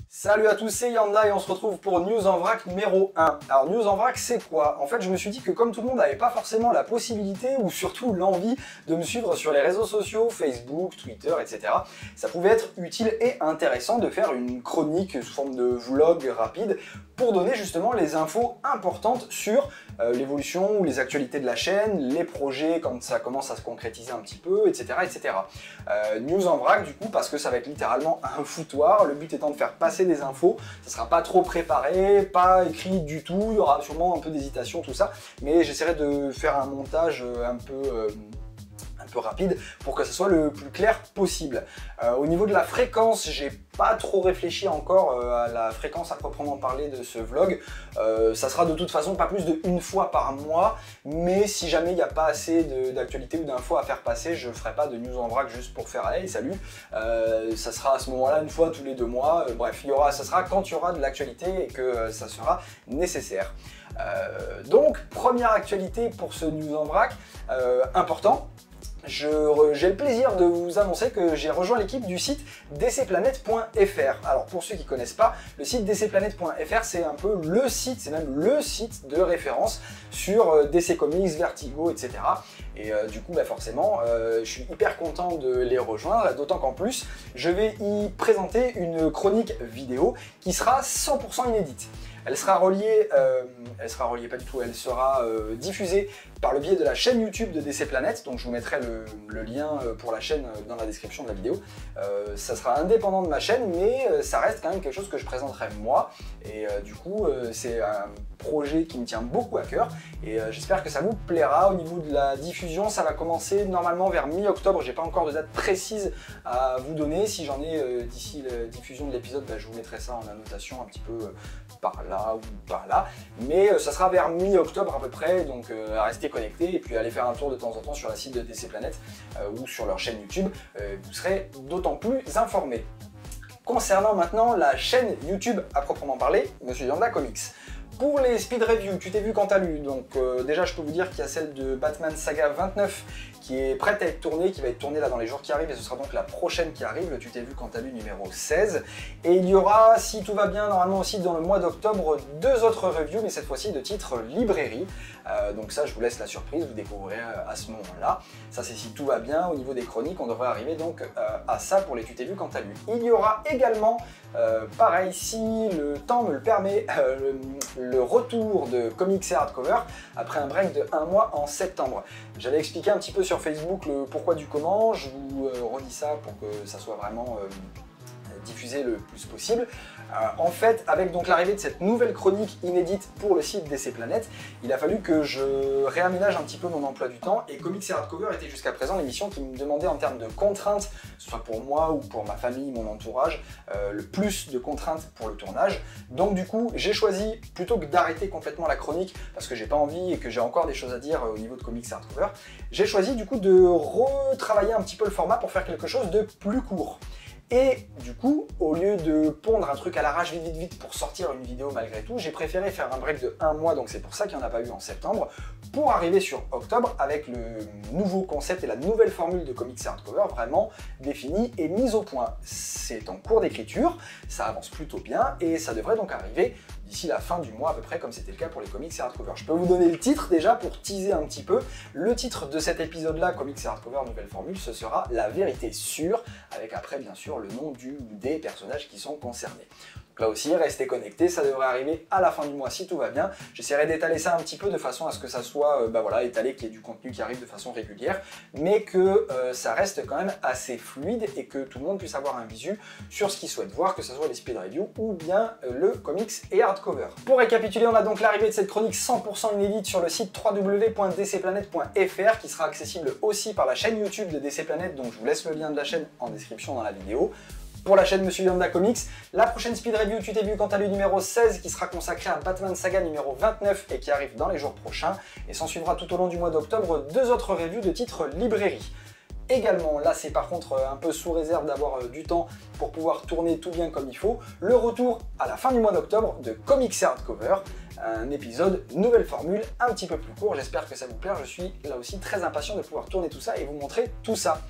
Salut à tous, c'est Yanda et on se retrouve pour News en Vrac numéro 1. Alors News en Vrac c'est quoi? En fait je me suis dit que comme tout le monde n'avait pas forcément la possibilité ou surtout l'envie de me suivre sur les réseaux sociaux, Facebook, Twitter, etc. ça pouvait être utile et intéressant de faire une chronique sous forme de vlog rapide pour donner justement les infos importantes sur l'évolution ou les actualités de la chaîne, les projets quand ça commence à se concrétiser un petit peu, etc. etc. News en vrac du coup parce que ça va être littéralement un foutoir, le but étant de faire passer des infos, ça sera pas trop préparé, pas écrit du tout, il y aura sûrement un peu d'hésitation, tout ça, mais j'essaierai de faire un montage un peu rapide pour que ce soit le plus clair possible. Au niveau de la fréquence, j'ai pas trop réfléchi encore à la fréquence à proprement parler de ce vlog. Ça sera de toute façon pas plus d'une fois par mois, mais si jamais il n'y a pas assez d'actualité ou d'infos à faire passer, je ferai pas de news en vrac juste pour faire hey, salut. Ça sera à ce moment-là une fois tous les 2 mois. Bref, ça sera quand il y aura de l'actualité et que ça sera nécessaire. Donc, première actualité pour ce news en vrac, important. J'ai le plaisir de vous annoncer que j'ai rejoint l'équipe du site dcplanète.fr. Alors pour ceux qui ne connaissent pas, le site dcplanète.fr c'est un peu le site, c'est même le site de référence sur DC Comics, Vertigo, etc. Et du coup forcément je suis hyper content de les rejoindre, d'autant qu'en plus je vais y présenter une chronique vidéo qui sera 100% inédite. Elle sera reliée pas du tout, elle sera diffusée par le biais de la chaîne YouTube de DC Planète, donc je vous mettrai le lien pour la chaîne dans la description de la vidéo. Ça sera indépendant de ma chaîne, mais ça reste quand même quelque chose que je présenterai moi, et du coup c'est un projet qui me tient beaucoup à cœur, et j'espère que ça vous plaira. Au niveau de la diffusion, ça va commencer normalement vers mi-octobre, j'ai pas encore de date précise à vous donner, si j'en ai d'ici la diffusion de l'épisode, je vous mettrai ça en annotation un petit peu par là ou par là, mais ça sera vers mi-octobre à peu près, donc à rester connecté et puis aller faire un tour de temps en temps sur la site de DC Planète ou sur leur chaîne YouTube, vous serez d'autant plus informés. Concernant maintenant la chaîne YouTube à proprement parler, Monsieur Yanda Comics. Pour les speed reviews, tu t'es vu quand t'as lu, donc déjà je peux vous dire qu'il y a celle de Batman Saga 29 qui est prête à être tournée, qui va être tournée là dans les jours qui arrivent, et ce sera donc la prochaine qui arrive, le tu t'es vu quand t'as lu numéro 16. Et il y aura, si tout va bien, normalement aussi dans le mois d'octobre, 2 autres reviews, mais cette fois-ci de titre librairie. Donc ça je vous laisse la surprise, vous découvrirez à ce moment-là. Ça c'est si tout va bien. Au niveau des chroniques, on devrait arriver donc à ça pour les tu t'es vu quand t'as lu. Il y aura également, pareil si le temps me le permet, le retour de comics et hardcover après un break de 1 mois en septembre. J'avais expliqué un petit peu sur Facebook le pourquoi du comment, je vous redis ça pour que ça soit vraiment diffusé le plus possible. En fait, avec donc l'arrivée de cette nouvelle chronique inédite pour le site DC Planète, il a fallu que je réaménage un petit peu mon emploi du temps, et Comics et Hardcover était jusqu'à présent l'émission qui me demandait en termes de contraintes, que ce soit pour moi ou pour ma famille, mon entourage, le plus de contraintes pour le tournage. Donc du coup, j'ai choisi, plutôt que d'arrêter complètement la chronique, parce que j'ai pas envie et que j'ai encore des choses à dire au niveau de Comics et Hardcover, j'ai choisi du coup de retravailler un petit peu le format pour faire quelque chose de plus court. Et du coup, au lieu de pondre un truc à l'arrache vite pour sortir une vidéo malgré tout, j'ai préféré faire un break de 1 mois, donc c'est pour ça qu'il n'y en a pas eu en septembre, pour arriver sur octobre avec le nouveau concept et la nouvelle formule de Comics et Hardcover vraiment définie et mise au point. C'est en cours d'écriture, ça avance plutôt bien et ça devrait donc arriver d'ici la fin du mois à peu près, comme c'était le cas pour les comics et hardcover. Je peux vous donner le titre déjà pour teaser un petit peu. Le titre de cet épisode-là, comics et hardcover nouvelle formule, ce sera La vérité sûre, avec après bien sûr le nom du ou des personnages qui sont concernés. Là aussi, restez connectés, ça devrait arriver à la fin du mois si tout va bien. J'essaierai d'étaler ça un petit peu de façon à ce que ça soit étalé, qu'il y ait du contenu qui arrive de façon régulière, mais que ça reste quand même assez fluide et que tout le monde puisse avoir un visu sur ce qu'il souhaite voir, que ce soit les speed reviews ou bien le comics et hardcover. Pour récapituler, on a donc l'arrivée de cette chronique 100% inédite sur le site www.dcplanete.fr qui sera accessible aussi par la chaîne YouTube de DC Planète, donc je vous laisse le lien de la chaîne en description dans la vidéo. Pour la chaîne Monsieur Yanda Comics, la prochaine speed review tu t'es vu quand t'as lu numéro 16 qui sera consacrée à Batman Saga numéro 29 et qui arrive dans les jours prochains, et s'en suivra tout au long du mois d'octobre 2 autres reviews de titre librairie. Également, là c'est par contre un peu sous réserve d'avoir du temps pour pouvoir tourner tout bien comme il faut, le retour à la fin du mois d'octobre de Comics et Hardcover, un épisode nouvelle formule un petit peu plus court, j'espère que ça vous plaît, je suis là aussi très impatient de pouvoir tourner tout ça et vous montrer tout ça.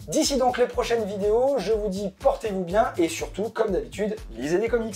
D'ici donc les prochaines vidéos, je vous dis portez-vous bien et surtout, comme d'habitude, lisez des comics.